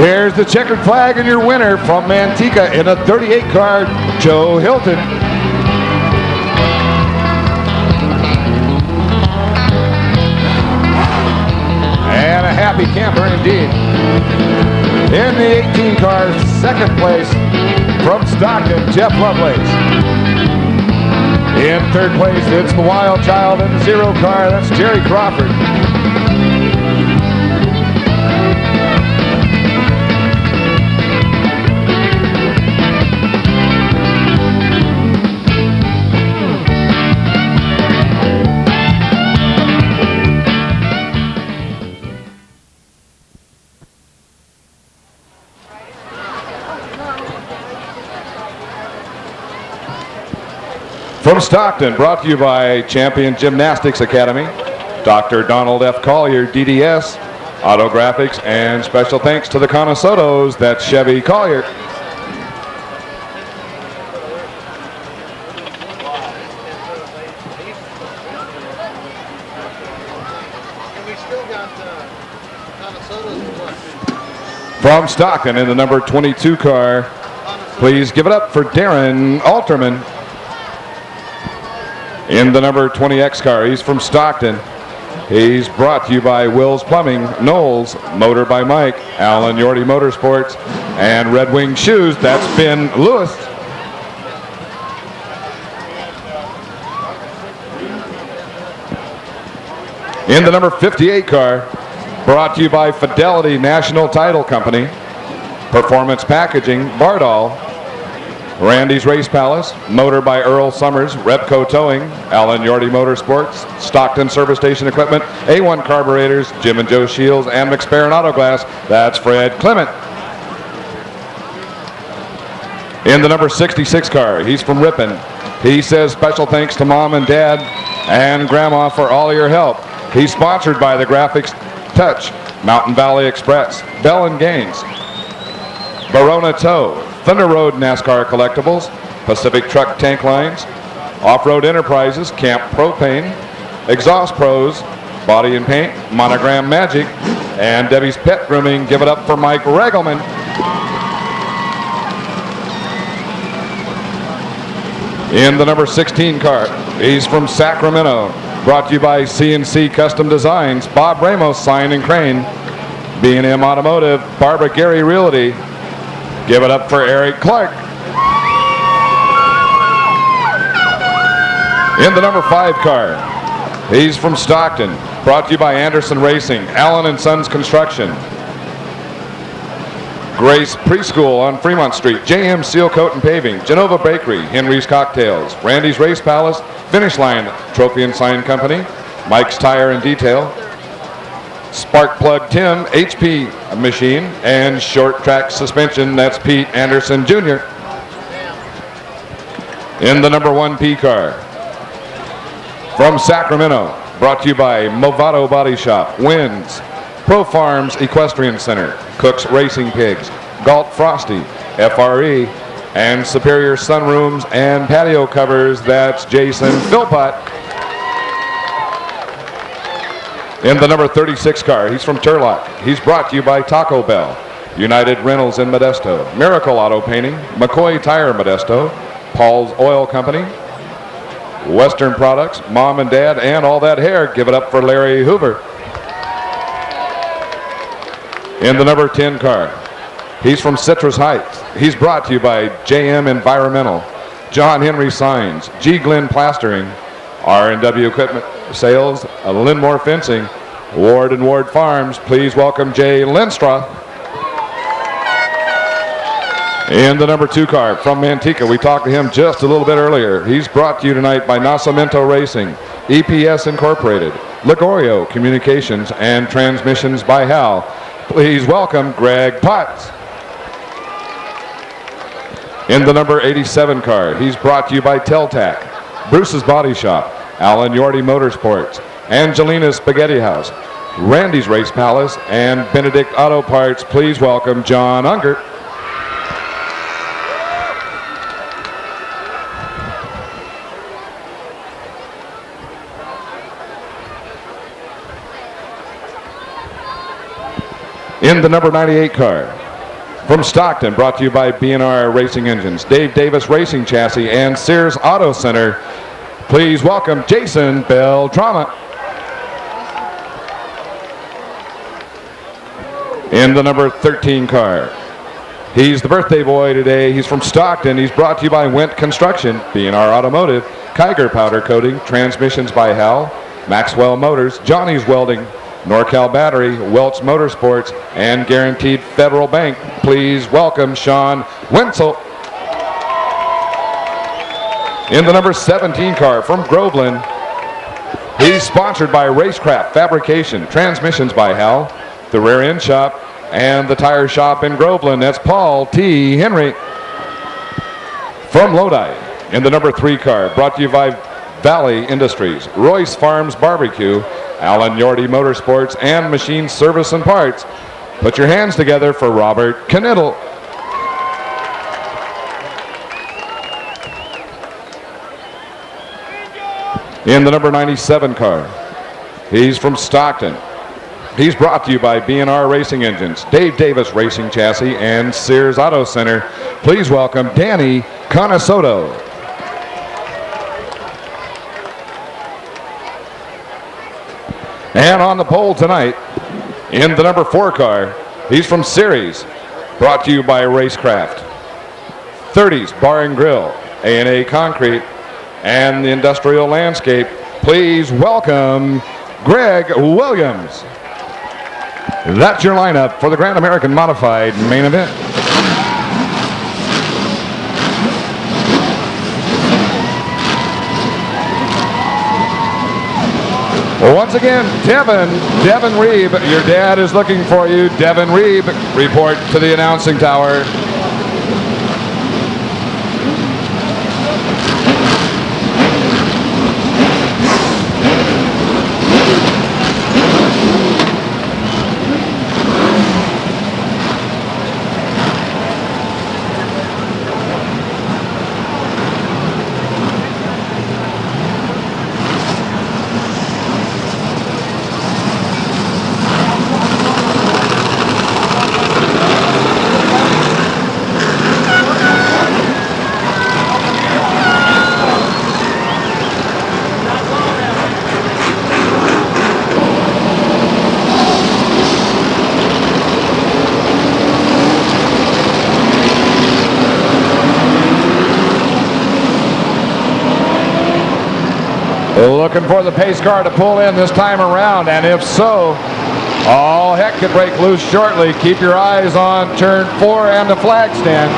Here's the checkered flag and your winner from Manteca in a 38 car, Joe Hilton. And a happy camper indeed. In the 18 car, second place from Stockton, Jeff Lovelace. In third place, it's the Wild Child in the 0 car, that's Jerry Crawford. From Stockton, brought to you by Champion Gymnastics Academy, Dr. Donald F. Collier, DDS, Auto Graphics, and special thanks to the Conosotos, that's Chevy Collier. From Stockton in the number 22 car, please give it up for Darren Alterman. In the number 20X car, he's from Stockton. He's brought to you by Will's Plumbing, Knowles, Motor by Mike, Alan Yorty Motorsports, and Red Wing Shoes, that's Ben Lewis. In the number 58 car, brought to you by Fidelity National Title Company, Performance Packaging, Bardall, Randy's Race Palace, Motor by Earl Summers, Repco Towing, Alan Yorty Motorsports, Stockton Service Station Equipment, A1 Carburetors, Jim and Joe Shields, and McSparran Auto Glass, that's Fred Clement. In the number 66 car, he's from Ripon. He says special thanks to Mom and Dad and Grandma for all your help. He's sponsored by the Graphics Touch, Mountain Valley Express, Bell & Gaines, Barona Tow, Thunder Road NASCAR Collectibles, Pacific Truck Tank Lines, Off-Road Enterprises, Camp Propane, Exhaust Pros, Body and Paint, Monogram Magic, and Debbie's Pet Grooming. Give it up for Mike Regelman. In the number 16 car, he's from Sacramento. Brought to you by CNC Custom Designs, Bob Ramos Sign and Crane, B&M Automotive, Barbara Gary Realty. Give it up for Eric Clark. In the number 5 car, he's from Stockton. Brought to you by Anderson Racing, Allen & Sons Construction, Grace Preschool on Fremont Street, JM Seal Coat and Paving, Genova Bakery, Henry's Cocktails, Randy's Race Palace, Finish Line Trophy and Sign Company, Mike's Tire and Detail, Spark Plug Tim, HP Machine, and Short Track Suspension, that's Pete Anderson Jr. In the number 1P car, from Sacramento, brought to you by Movado Body Shop, Winds, Pro Farms Equestrian Center, Cook's Racing Pigs, Galt Frosty, FRE, and Superior Sunrooms and Patio Covers, that's Jason Philpott. In the number 36 car, he's from Turlock. He's brought to you by Taco Bell, United Rentals in Modesto, Miracle Auto Painting, McCoy Tire Modesto, Paul's Oil Company, Western Products, Mom and Dad, and all that hair. Give it up for Larry Hoover. In the number 10 car, he's from Citrus Heights. He's brought to you by JM Environmental, John Henry Signs, G. Glenn Plastering, R&W Equipment Sales, Linmore Fencing, Ward & Ward Farms. Please welcome Jay Lenstra. In the number 2 car, from Manteca, we talked to him just a little bit earlier. He's brought to you tonight by Nascimento Racing, EPS Incorporated, Ligorio Communications, and Transmissions by Hal. Please welcome Greg Potts. In the number 87 car, he's brought to you by Teltac, Bruce's Body Shop, Alan Yorty Motorsports, Angelina's Spaghetti House, Randy's Race Palace, and Benedict Auto Parts. Please welcome John Unger. In the number 98 car, From Stockton, brought to you by B&R Racing Engines, Dave Davis Racing Chassis, and Sears Auto Center. Please welcome Jason Beltrama. In the number 13 car. He's the birthday boy today. He's from Stockton. He's brought to you by Wendt Construction, B&R Automotive, Kiger Powder Coating, Transmissions by Hal, Maxwell Motors, Johnny's Welding, NorCal Battery, Welch Motorsports, and Guaranteed Federal Bank. Please welcome Sean Wenzel. In the number 17 car from Groveland, he's sponsored by Racecraft Fabrication, Transmissions by Hal, the Rear End Shop, and the Tire Shop in Groveland. That's Paul T. Henry. From Lodi, in the number 3 car, brought to you by Valley Industries, Royce Farms Barbecue, Alan Yorty Motorsports, and Machine Service and Parts. Put your hands together for Robert Knittel. In the number 97 car, he's from Stockton. He's brought to you by B&R Racing Engines, Dave Davis Racing Chassis, and Sears Auto Center. Please welcome Danny Conasoto. And on the pole tonight, in the number 4 car, he's from Series, brought to you by Racecraft, 30s Bar and Grill, A&A Concrete, and the Industrial Landscape. Please welcome Greg Williams. That's your lineup for the Grand American Modified main event. Once again, Devin Reeb, your dad is looking for you. Devin Reeb, report to the announcing tower. Looking for the pace car to pull in this time around, and if so, all heck could break loose shortly. Keep your eyes on turn 4 and the flag stand.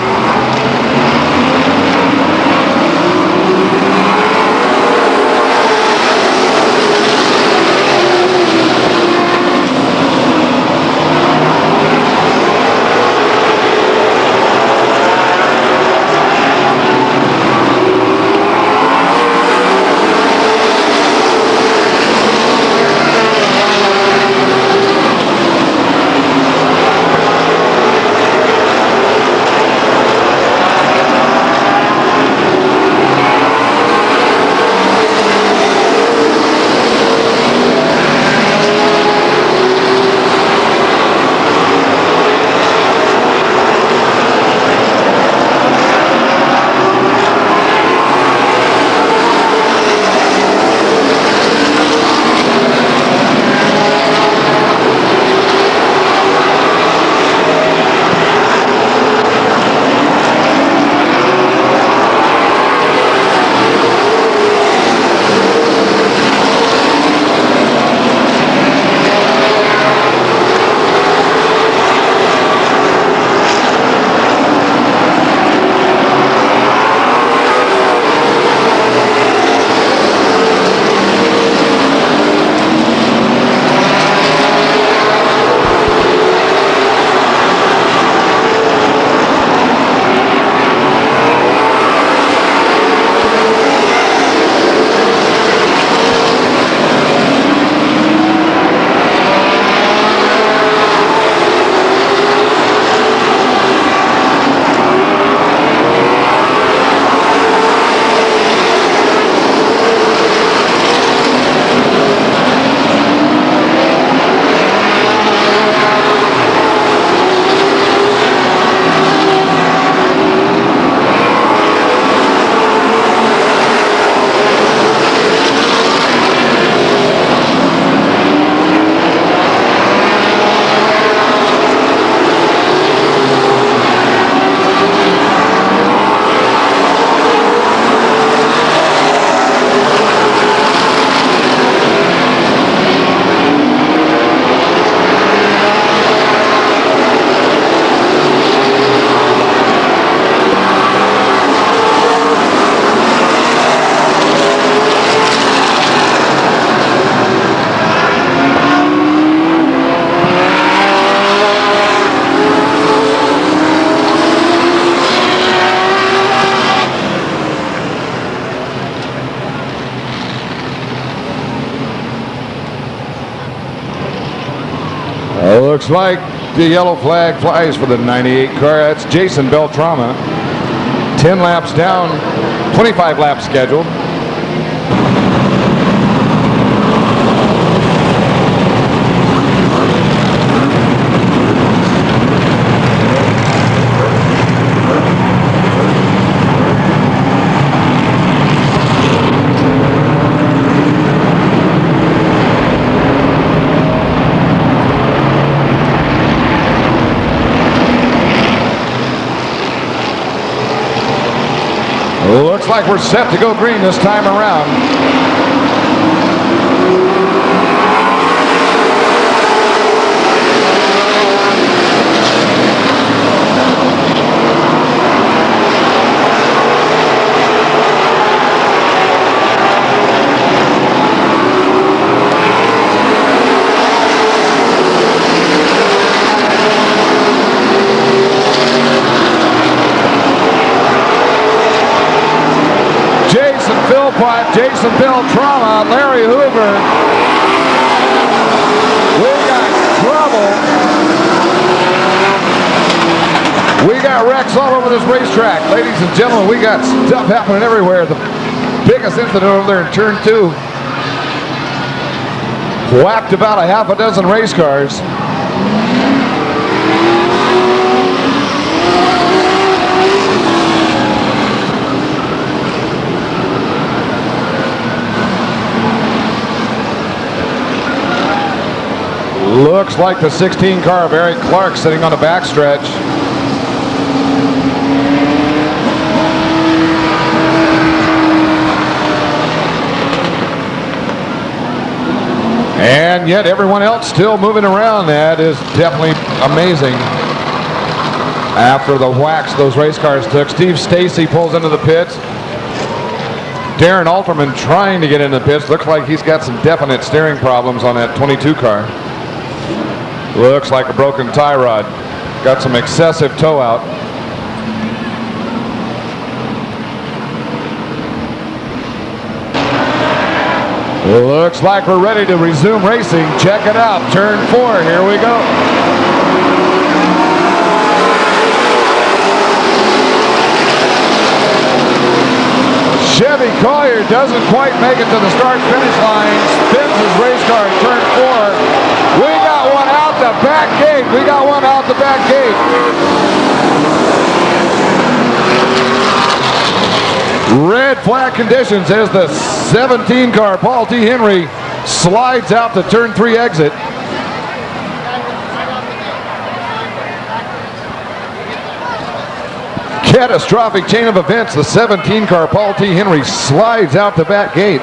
Looks like the yellow flag flies for the 98 car. That's Jason Beltrama. 10 laps down, 25 laps scheduled. Looks like we're set to go green this time around. Jason Beltrama, Larry Hoover. We got trouble. We got wrecks all over this racetrack. Ladies and gentlemen, we got stuff happening everywhere. The biggest incident over there in turn 2 whacked about a half a dozen race cars. Looks like the 16 car of Eric Clark sitting on the backstretch. And yet everyone else still moving around. That is definitely amazing. After the whacks those race cars took, Steve Stacy pulls into the pits. Darren Alterman trying to get into the pits. Looks like he's got some definite steering problems on that 22 car. Looks like a broken tie rod. Got some excessive tow out. Looks like we're ready to resume racing. Check it out. Turn 4. Here we go. Chevy Collier doesn't quite make it to the start-finish line. Spins his race car in turn 4. We got one out the back gate. We got one out the back gate. Red flag conditions as the 17 car, Paul T. Henry, slides out the turn 3 exit. Catastrophic chain of events. The 17 car, Paul T. Henry, slides out the back gate.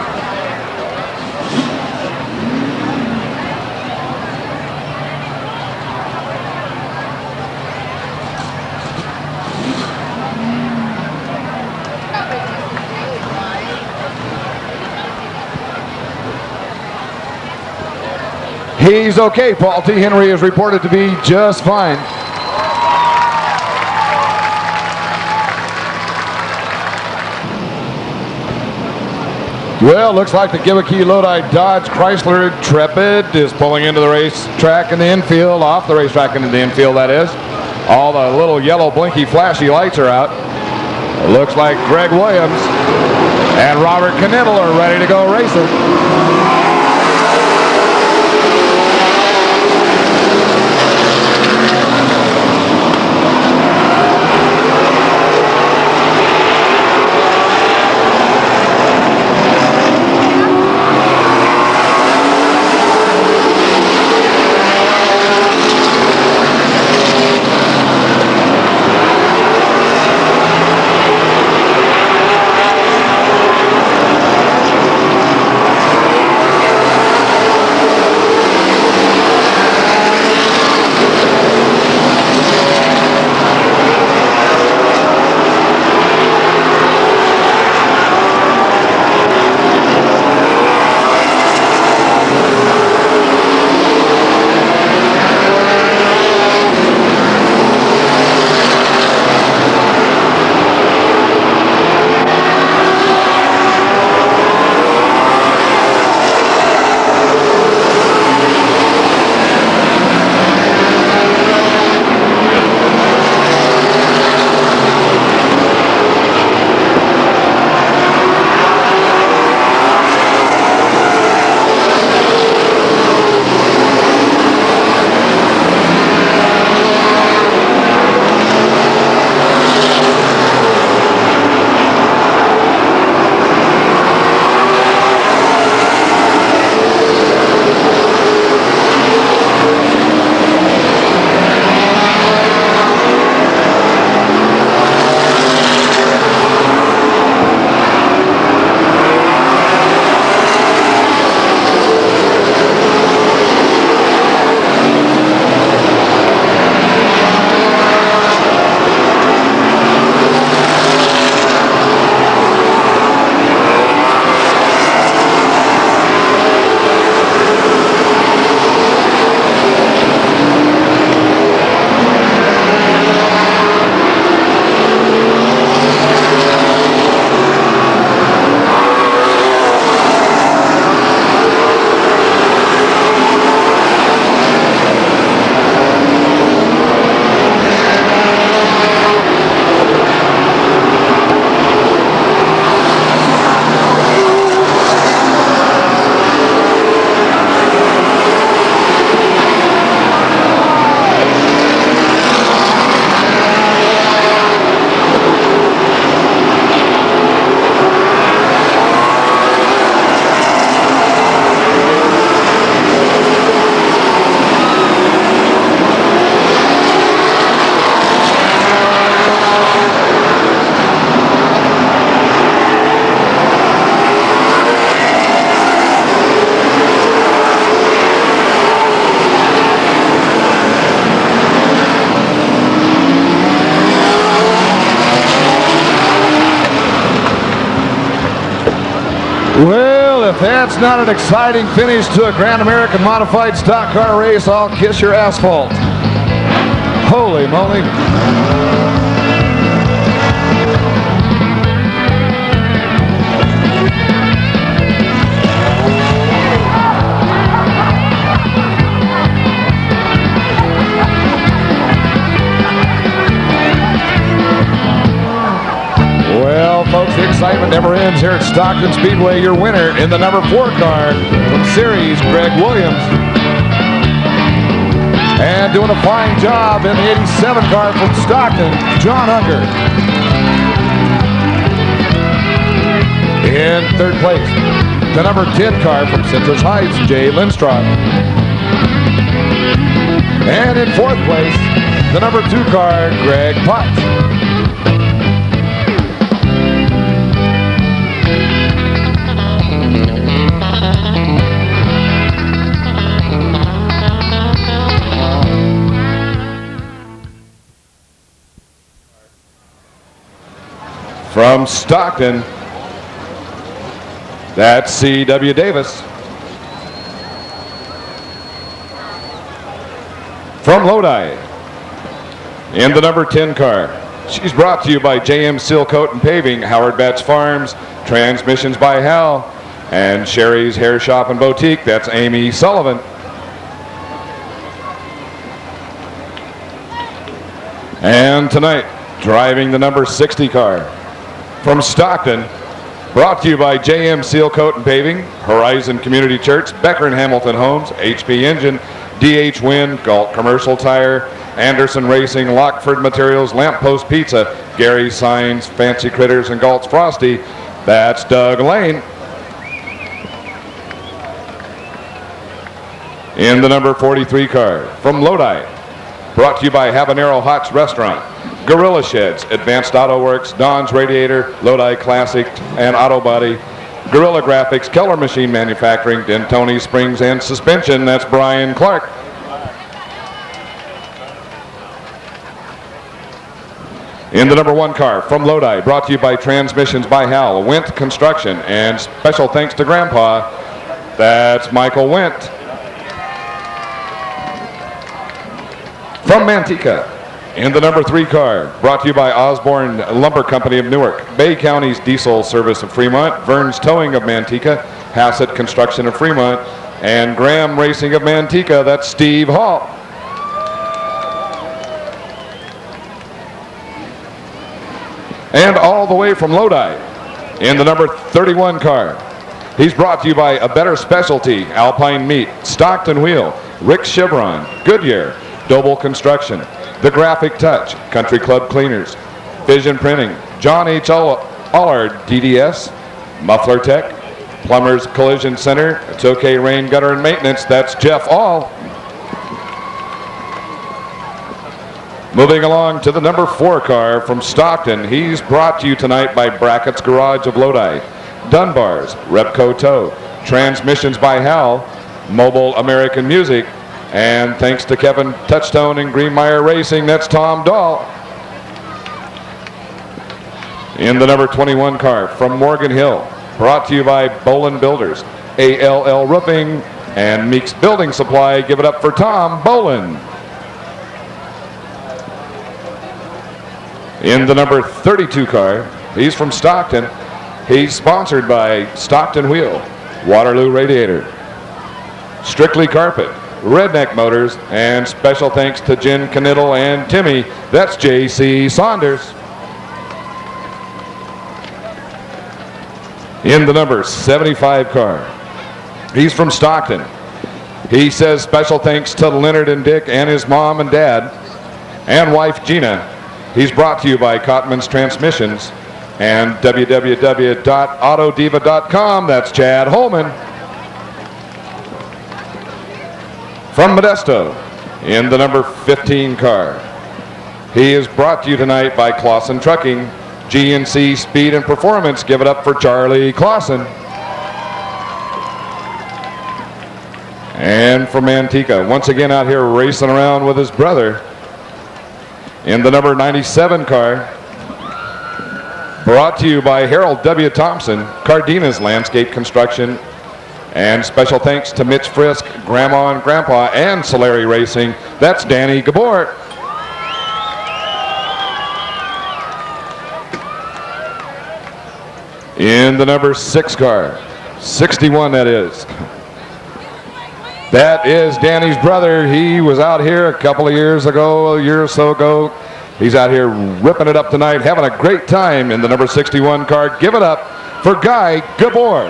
He's okay. Paul T. Henry is reported to be just fine. Well, looks like the Gibbenkey Lodi Dodge Chrysler Intrepid is pulling into the racetrack in the infield, off the racetrack into the infield, that is. All the little yellow blinky flashy lights are out. It looks like Greg Williams and Robert Knittel are ready to go racing. Well, if that's not an exciting finish to a Grand American Modified Stock Car race, I'll kiss your asphalt. Holy moly. Well, folks, the excitement never ends here at Stockton Speedway. Your winner in the number 4 car from Series, Greg Williams. And doing a fine job in the 87 car from Stockton, John Unger. In 3rd place, the number 10 car from Citrus Heights, Jay Lindstrom. And in 4th place, the number 2 car, Greg Potts. From Stockton, that's C.W. Davis. From Lodi, in the number 10 car, she's brought to you by JM Seal Coat and Paving, Howard Betts Farms, Transmissions by Hal, and Sherry's Hair Shop and Boutique. That's Amy Sullivan. And tonight, driving the number 60 car, from Stockton, brought to you by JM Seal Coat and Paving, Horizon Community Church, Becker and Hamilton Homes, HP Engine, DH Wind, Galt Commercial Tire, Anderson Racing, Lockford Materials, Lamppost Pizza, Gary Signs, Fancy Critters, and Galt's Frosty. That's Doug Lane. In the number 43 car, from Lodi, brought to you by Habanero Hots Restaurant, Gorilla Sheds, Advanced Auto Works, Don's Radiator, Lodi Classic and Auto Body, Gorilla Graphics, Keller Machine Manufacturing, Dentoni Springs and Suspension. That's Brian Clark. In the number 1 car, from Lodi, brought to you by Transmissions by Hal, Wendt Construction, and special thanks to Grandpa. That's Michael Wendt. From Manteca, in the number 3 car, brought to you by Osborne Lumber Company of Newark, Bay County's Diesel Service of Fremont, Vern's Towing of Manteca, Hassett Construction of Fremont, and Graham Racing of Manteca. That's Steve Hall. And all the way from Lodi, in the number 31 car, he's brought to you by A Better Specialty, Alpine Meat, Stockton Wheel, Rick Chevron, Goodyear, Doble Construction, The Graphic Touch, Country Club Cleaners, Vision Printing, John H. Allard, DDS, Muffler Tech, Plumbers Collision Center, It's OK Rain Gutter and Maintenance. That's Jeff All. Moving along to the number 4 car from Stockton, he's brought to you tonight by Brackett's Garage of Lodi, Dunbar's, Repco Tow, Transmissions by Hal, Mobile American Music, and thanks to Kevin Touchstone and Greenmeyer Racing, that's Tom Dahl. In the number 21 car from Morgan Hill, brought to you by Bolin Builders, ALL Roofing, and Meeks Building Supply. Give it up for Tom Bolin. In the number 32 car, he's from Stockton. He's sponsored by Stockton Wheel, Waterloo Radiator, Strictly Carpet, Redneck Motors, and special thanks to Jen Knittel and Timmy. That's J.C. Saunders. In the number 75 car, he's from Stockton. He says special thanks to Leonard and Dick and his mom and dad and wife Gina. He's brought to you by Cotman's Transmissions and www.autodiva.com. That's Chad Holman. From Modesto, in the number 15 car, he is brought to you tonight by Clausen Trucking, GNC Speed and Performance. Give it up for Charlie Clausen. And from Manteca, once again out here racing around with his brother, in the number 97 car, Brought to you by Harold W. Thompson, Cardenas Landscape Construction. And special thanks to Mitch Frisk, Grandma and Grandpa, and Solari Racing. That's Danny Gabor. In the number 6 car, 61 that is. That is Danny's brother. He was out here a couple of years ago, a year or so ago. He's out here ripping it up tonight, having a great time in the number 61 car. Give it up for Guy Gabor.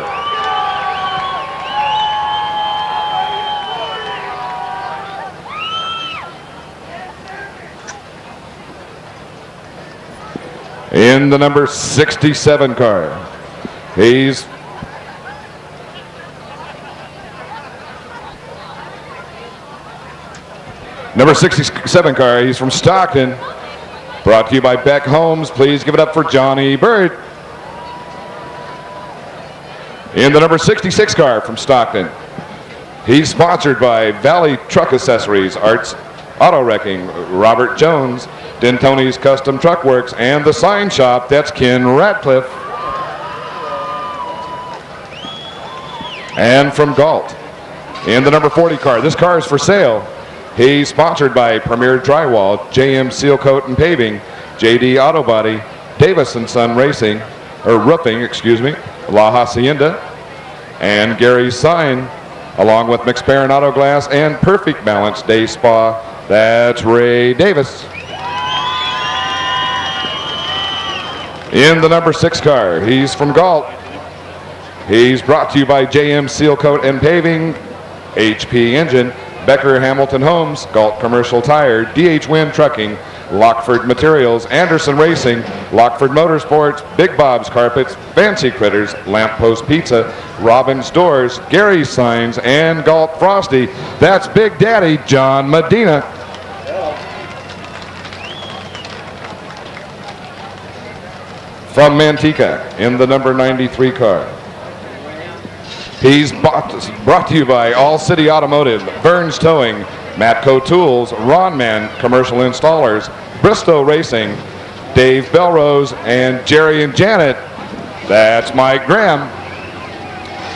In the number 67 car, he's number 67 car, he's from Stockton. Brought to you by Beck Homes. Please give it up for Johnny Bird. In the number 66 car from Stockton, he's sponsored by Valley Truck Accessories, Arts Auto Wrecking, Robert Jones, D'Antoni's Custom Truck Works, and the Sign Shop. That's Ken Ratcliffe. And from Galt, in the number 40 car, this car is for sale. He's sponsored by Premier Drywall, JM Seal Coat and Paving, JD Auto Body, Davis & Son Racing, or Roofing, excuse me, La Hacienda, and Gary's Sign, along with McSparran Auto Glass and Perfect Balance Day Spa. That's Ray Davis. In the number 6 car, he's from Galt. He's brought to you by JM Seal Coat and Paving, HP Engine, Becker Hamilton Homes, Galt Commercial Tire, DH Wind Trucking, Lockford Materials, Anderson Racing, Lockford Motorsports, Big Bob's Carpets, Fancy Critters, Lamppost Pizza, Robbins Doors, Gary's Signs, and Galt Frosty. That's Big Daddy John Medina. From Manteca, in the number 93 car. He's brought to you by All City Automotive, Burns Towing, Matco Tools, Ron Man Commercial Installers, Bristow Racing, Dave Belrose, and Jerry and Janet. That's Mike Graham.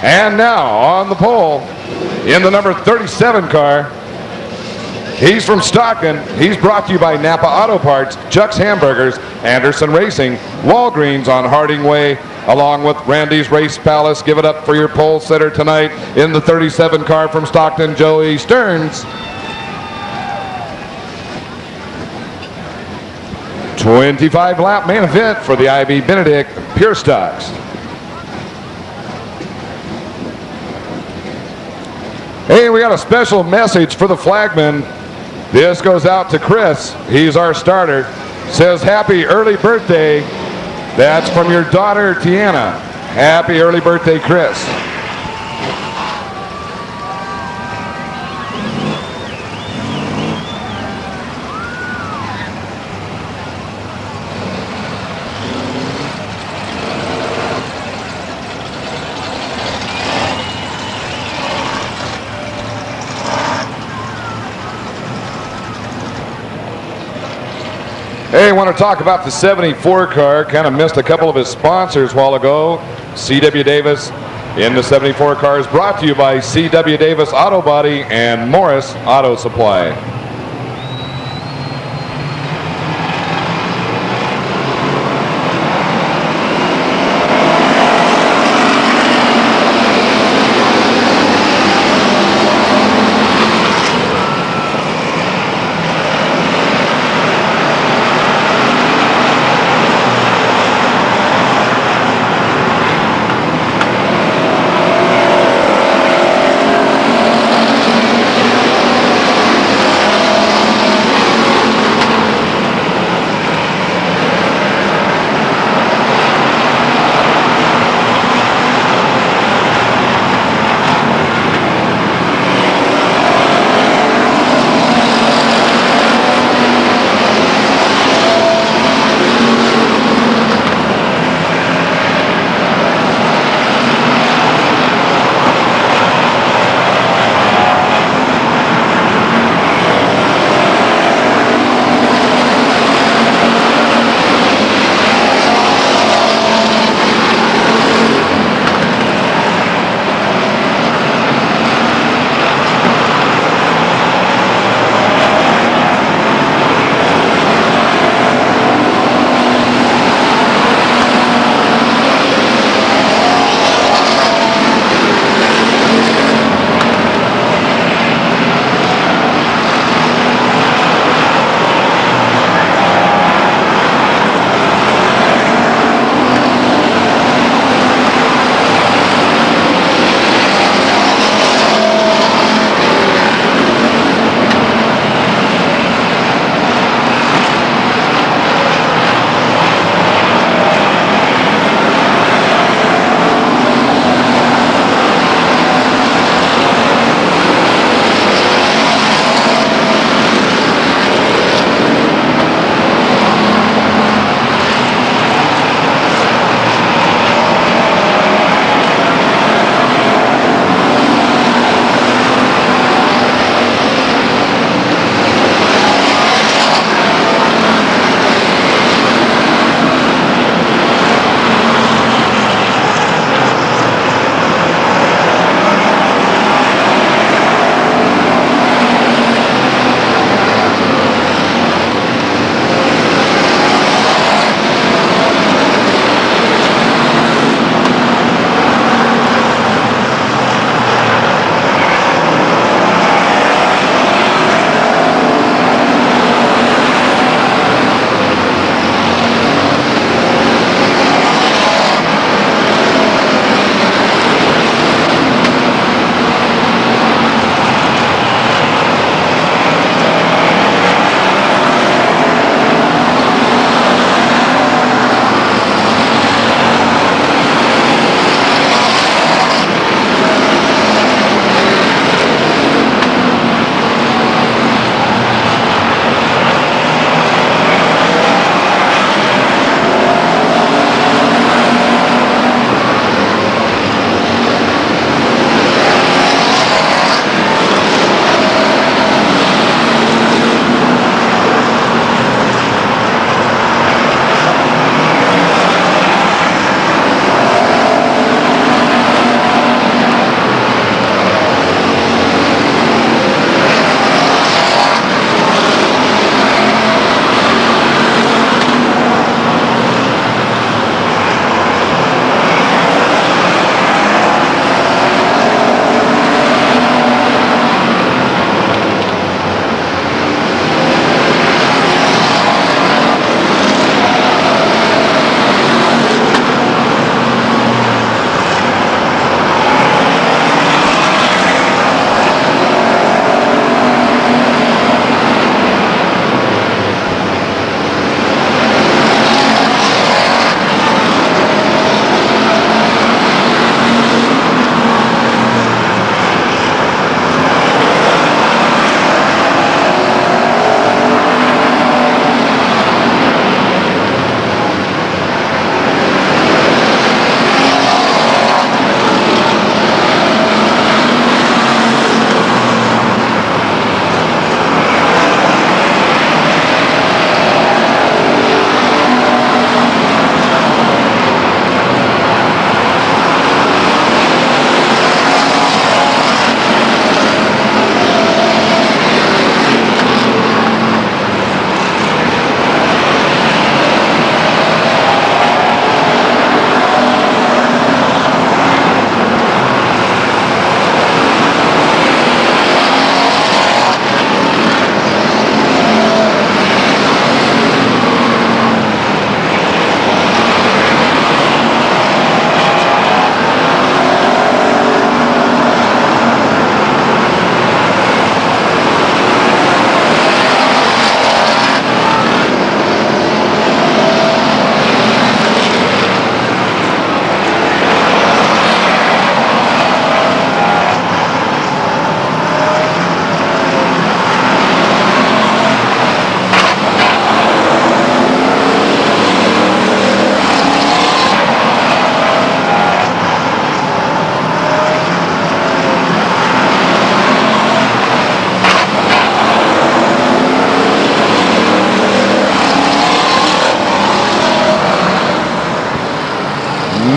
And now on the pole, in the number 37 car, he's from Stockton. He's brought to you by Napa Auto Parts, Chuck's Hamburgers, Anderson Racing, Walgreens on Harding Way, along with Randy's Race Palace. Give it up for your pole sitter tonight in the 37 car from Stockton, Joey Stearns. 25 lap main event for the IB Benedict Pure Stocks. Hey, we got a special message for the flagman. This goes out to Chris. He's our starter. Says happy early birthday. That's from your daughter, Tiana. Happy early birthday, Chris. Hey, I want to talk about the 74 car. Kind of missed a couple of his sponsors a while ago. C.W. Davis in the 74 car is brought to you by C.W. Davis Auto Body and Morris Auto Supply.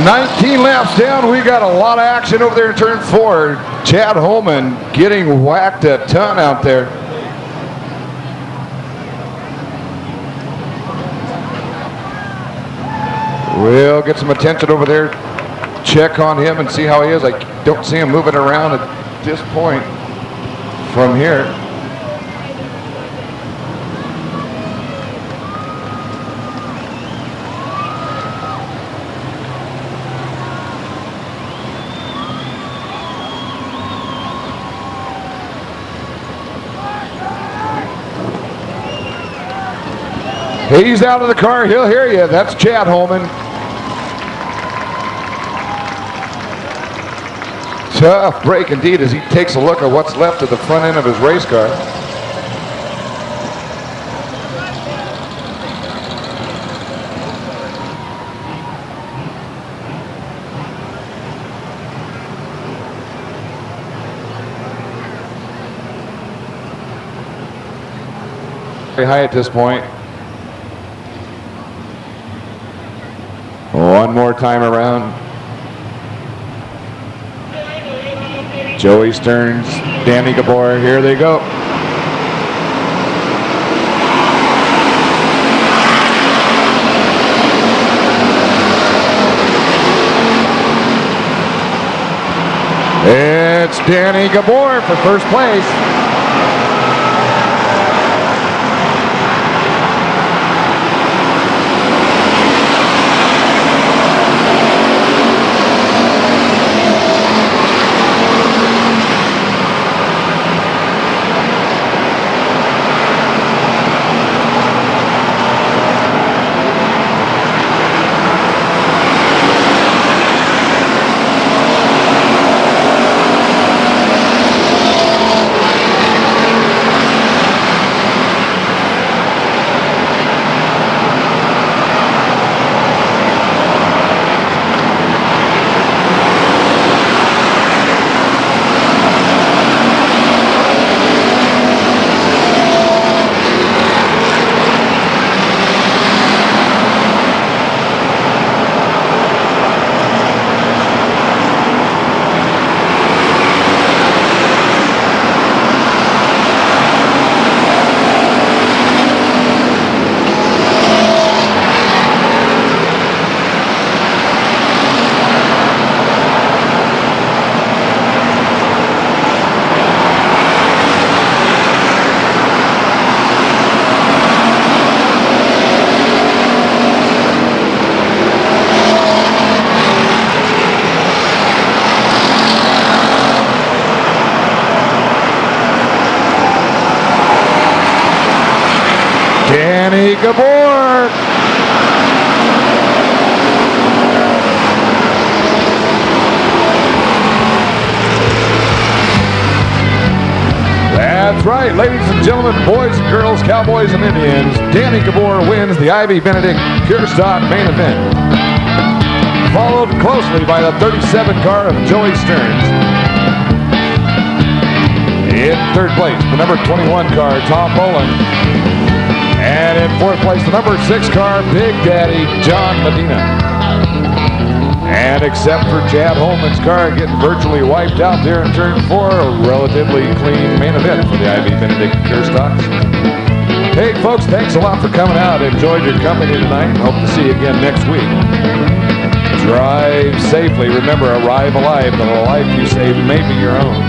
19 laps down, we got a lot of action over there in turn 4. Chad Holman getting whacked a ton out there. We'll get some attention over there, check on him and see how he is. I don't see him moving around at this point from here. He's out of the car. He'll hear you. That's Chad Holman. Tough break indeed as he takes a look at what's left of the front end of his race car. Very high at this point. One more time around. Joey Stearns, Danny Gabor, here they go. It's Danny Gabor for first place. Danny Gabor. That's right, ladies and gentlemen, boys and girls, cowboys and Indians. Danny Gabor wins the Ivy Benedict Pure Stock main event, followed closely by the 37 car of Joey Stearns. In third place, the number 21 car, Tom Boland. And in fourth place, the number 6 car, Big Daddy, John Medina. And except for Chad Holman's car getting virtually wiped out there in turn 4, a relatively clean main event for the Ivy Benedict Pure Stocks. Hey folks, thanks a lot for coming out. Enjoyed your company tonight. Hope to see you again next week. Drive safely. Remember, arrive alive. The life you save may be your own.